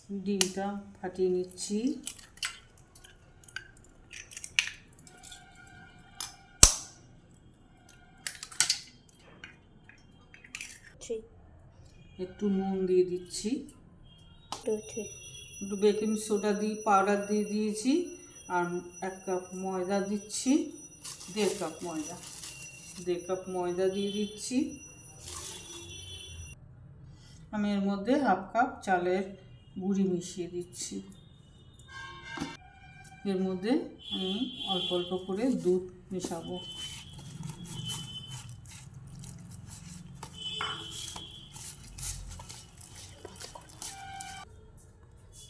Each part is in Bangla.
ডিমটা ফাটিয়ে নিচ্ছি। একটু নুন দিয়ে দিচ্ছি, একটু বেকিং সোডা পাউডার দিয়ে দিয়েছি, আর 1 কাপ ময়দা দিচ্ছি, 1.5 কাপ ময়দা, 1.5 কাপ ময়দা দিয়ে দিচ্ছি। আমি এর মধ্যে 1/2 কাপ চালের গুঁড়ি মিশিয়ে দিচ্ছি। এর মধ্যে আমি অল্প অল্প করে দুধ মেশাবো।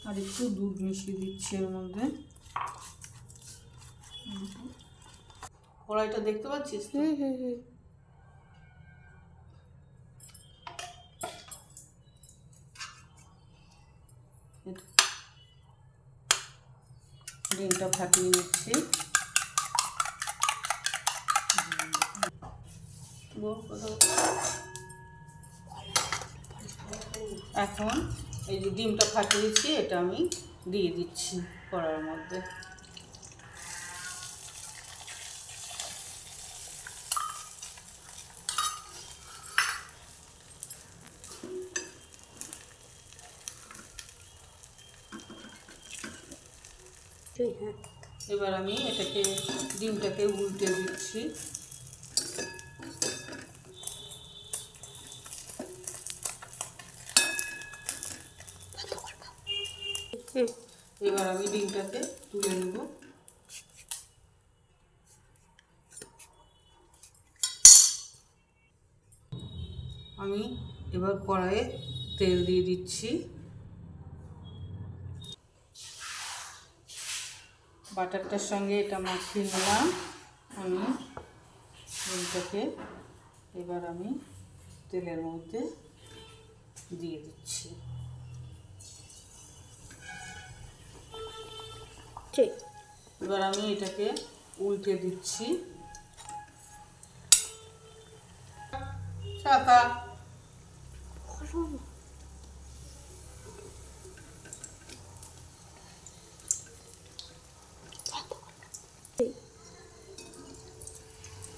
আর একটু দুধ মিশিয়ে দিচ্ছি এর মধ্যে। কড়াইটা দেখতে পাচ্ছিস? ডিমটা ফাটিয়ে নিচ্ছি। এখন এই যে ডিমটা ফাটিয়েছি, এটা আমি দিয়ে দিচ্ছি কড়াইয়ের মধ্যে। এবার আমি ডিমটাকে উল্টে দিচ্ছি। এবার আমি ডিমটাকে তুলে নেব। আমি এবার কড়াইয়ে তেল দিয়ে দিচ্ছি। বাটারটার সঙ্গে এটা মাখিয়ে নিলাম। আমি ডিমটাকে এবার আমি তেলের মধ্যে দিয়ে দিচ্ছি। এবার আমি এটাকে উল্টে দিচ্ছি। ছাতা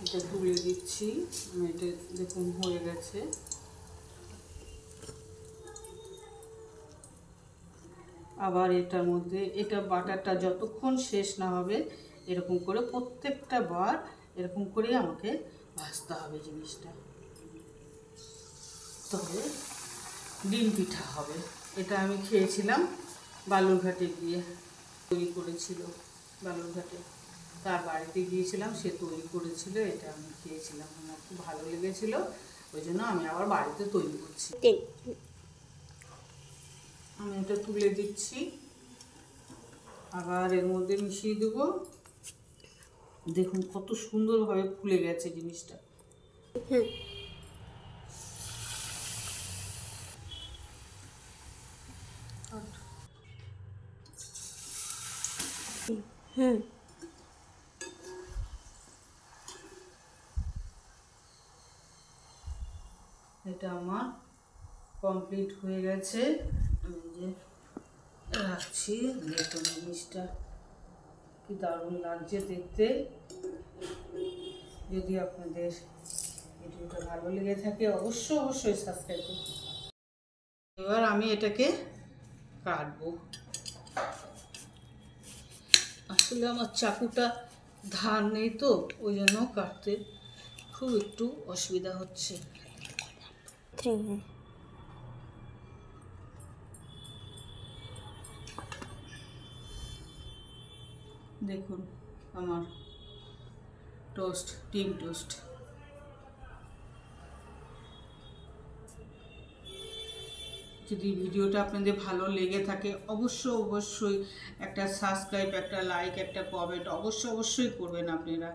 এটা তুলে দিচ্ছি। আমি এটা দেখুন হয়ে গেছে। আবার এটার মধ্যে বাটারটা যতক্ষণ শেষ না হবে এরকম করে প্রত্যেকটা বার এরকম করে আমাকে ভাজতে হবে জিনিসটা, তবে ডিম পিঠা হবে। এটা আমি খেয়েছিলাম বালুরঘাটে গিয়ে, তৈরি করেছিল বালুরঘাটে, তার বাড়িতে গিয়েছিলাম, সে তৈরি করেছিল। এটা আমি খেয়েছিলাম, আমার খুব ভালো লেগেছিল, ওই জন্য আমি আবার বাড়িতে তৈরি করছি। আমি এটা তুলে দিচ্ছি, আবার এর মধ্যে মিশিয়ে দেবো। দেখুন কত সুন্দরভাবে ফুলে গেছে জিনিসটা। এটা আমার কমপ্লিট হয়ে গেছে। আমি যে রাখছি, দেখুন জিনিসটা কি দারুণ লাগছে দেখতে। যদি আপনাদের ভিডিওটা ভালো লেগে থাকে অবশ্যই সাবস্ক্রাইব করুন। এবার আমি এটাকে কাটবো। আসলে আমার চাকুটা ধার নেই তো, ওই জন্য কাটতে খুব একটু অসুবিধা হচ্ছে। দেখুন আমার ডিম টোস্ট। যদি ভিডিওটা আপনাদের ভালো লেগে থাকে অবশ্যই একটা সাবস্ক্রাইব, একটা লাইক, একটা কমেন্ট অবশ্যই করবেন আপনারা।